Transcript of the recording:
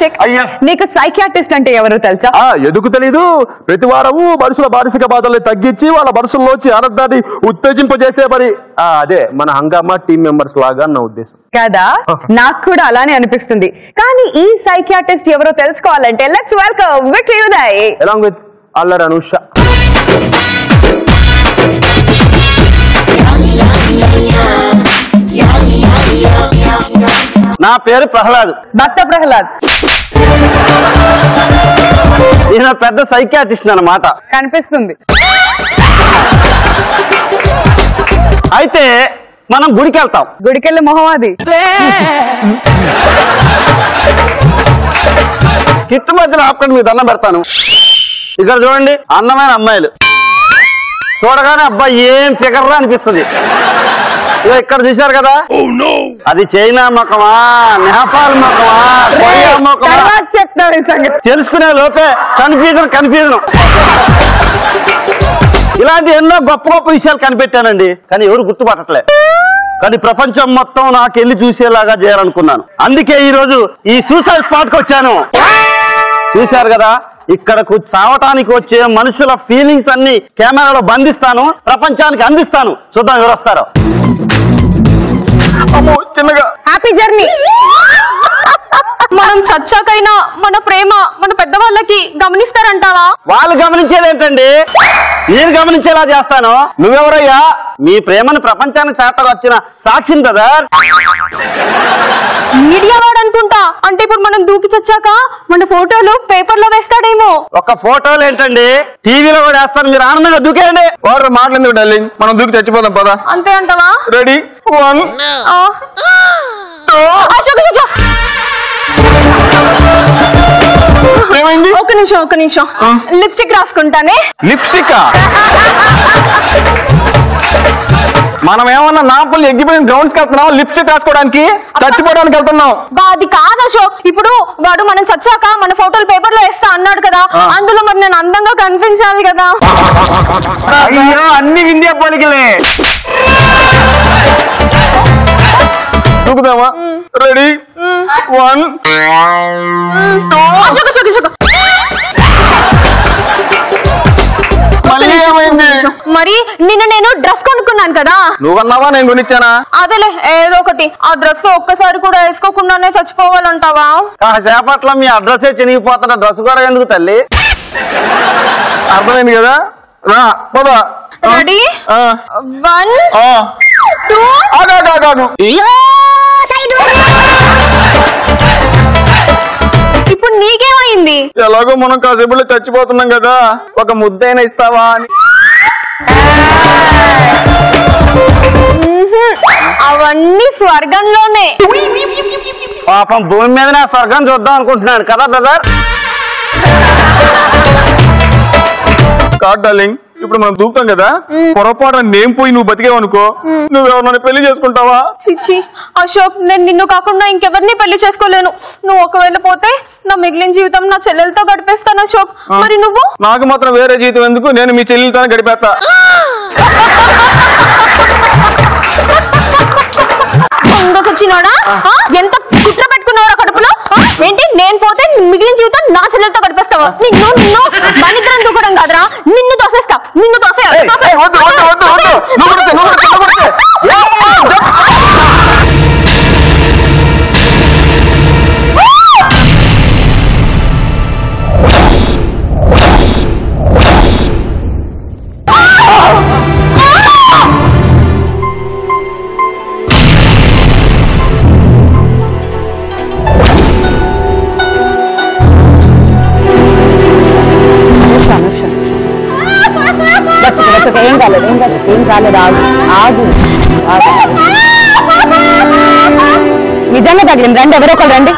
కౌశిక్, నీకు సైకియాట్రిస్ట్ అంటే ఎవరో తెలుసా? ఎందుకు తెలీదు. ప్రతి వారము మనుషుల మానసిక బాధల్ని తగ్గించి వాళ్ళ మనసుల్లోంచి ఆనందాన్ని ఉత్తేజింపజేసే మరి అదే మన హంగామా టీమ్ మెంబర్స్ లాగా నా ఉద్దేశం కదా. నాకు కూడా అలానే అనిపిస్తుంది. కానీ ఈ సైకియాట్రిస్ట్ ఎవరో తెలుసుకోవాలంటే let's welcome victory Uday along with అల్లరి అనూష. నా పేరు ప్రహ్లాద్, భక్త ప్రహ్లాద్. ఈయన పెద్ద సైకియాట్రిస్ట్ అన్నమాట. కనిపిస్తుంది. అయితే మనం గుడికి వెళ్తాం. గుడికెళ్ళి మొహమాది కిట్టు మధ్యలో ఆపకండి, మీకు దండం పెడతాను. ఇక్కడ చూడండి, అందమైన అమ్మాయిలు చూడగానే అబ్బాయి ఏం ఫిగర్ అనిపిస్తుంది. ఇక్కడ చూశారు కదా, అది చైనా ముఖమా, నేపాల్ ముఖమా, కొరియా ముఖమా తెలుసుకునే లోపే కన్ఫ్యూజన్. ఇలాంటి ఎన్నో గొప్ప గొప్ప విషయాలు కనిపెట్టానండి, కానీ ఎవరు గుర్తుపట్టట్లే. కానీ ప్రపంచం మొత్తం నాకెళ్ళి చూసేలాగా చేయాలనుకున్నాను. అందుకే ఈ రోజు ఈ సూసైడ్ స్పాట్ కి వచ్చాను. చూశారు కదా, ఇక్కడకు చావటానికి వచ్చే మనుషుల ఫీలింగ్స్ అన్ని కెమెరాలో బంధిస్తాను, ప్రపంచానికి అందిస్తాను. చూద్దాం ఎవరు వస్తారో. చిన్నగా హ్యాపీ జర్నీ. మనం చచ్చాకైనా మన ప్రేమ మన పెద్దవాళ్ళకి గమనిస్తారంటావా? వాళ్ళు గమనించేది ఏంటండి, నేను గమనించేలా చేస్తాను. నువ్వెవరయ్యా? మీ ప్రేమను ప్రపంచానికి చాటగా వచ్చిన సాక్షిని బ్రదర్. మీడియా వాడు అనుకుంటా. అంటే ఇప్పుడు మనం దూకి చచ్చాక మన ఫోటోలు పేపర్ లో వేస్తాడేమో. ఒక ఫోటోలు ఏంటండి, టీవీలో కూడా వేస్తాను. మీరు ఆనందంగా దూకేయండి. వాడు మాట్లాడలేదు డార్లింగ్, మనం దూకి చచ్చిపోదాం పదా. అంతే అంటావా? రెడీ 1 2. ఏమైంది? ఒక నిమిషం లిప్స్టిక్ రాసుకుంటానే. లిప్స్టిక్? మనం ఏమన్నా నాపల్లి ఎగ్జిబిషన్ గ్రౌండ్స్ కి వెళ్తున్నాం, లిప్స్టిక్ రాసుకోవడానికి, చచ్చిపోవడానికి వెళ్తున్నాం. అది కాదు అశోక్, ఇప్పుడు వాడు మనం చచ్చాక మన ఫోటోలు పేపర్ లో వేస్తా అన్నాడు కదా, అందులో మరి నేను అందంగా కనిపించాలి కదా. అన్ని వింధ్యా పోలికలే. దూకుదామా? రెడీ 1 2. మళ్ళీ ఏమైంది? మరి నిన్న నేను డ్రెస్ కొనుక్కున్నాను కదా. నువ్వు అన్నావా నేను కొనిచ్చానా? అదేలే ఏదో ఒకటి. ఆ డ్రెస్ ఒక్కసారి కూడా వేసుకోకుండానే చచ్చిపోవాలంటావా? కాసేపట్లో మీ అడ్రస్ చినిగిపోతున్న డ్రెస్ కూడా ఎందుకు తల్లి? అర్థమైంది కదా, రా బాబా. రెడీ 1 2. ఇప్పుడు నీకేమైంది? ఎలాగో మనం కాసేపులో చచ్చిపోతున్నాం కదా, ఒక ముద్దైనా ఇస్తావా అని. అవన్నీ స్వర్గంలోనే. పాపం భూమి మీదనే స్వర్గం చూద్దాం అనుకుంటున్నాడు కదా బ్రదర్. కాదు డార్లింగ్, ఇప్పుడు మనం దూకుతాం కదా, పొరపాటు నేను పోయి నువ్వు బతికేవనుకో, నువ్వెవరన్నా పెళ్లి చేసుకుంటావా? చిచ్చి అశోక్, నేను నిన్ను కాకుండా ఇంకెవరిని పెళ్లి చేసుకోలేను. నువ్వు ఒకవేళ పోతే నా మిగిలిన జీవితం నా చెల్లెలతో గడిపేస్తాను అశోక్. మరి నువ్వు? నాకు మాత్రం వేరే జీవితం ఎందుకు, నేను మీ చెల్లెలతోనే గడిపేస్తా. వచ్చినోడా, ఎంత కుట్ర పెట్టుకున్నావు కడుపులో? ఏంటి, నేను పోతే మిగిలిన జీవితం నా చెల్లెలతో గడిపేస్తావా? నిన్ను మనిద్దరం దూకడం కాదురా, నిన్ను తోసేస్తా. నిన్ను ఏం కాలేదు. ఆగు. నిజంగా తగిలింది. రండి, ఎవరో ఒకరు రండి.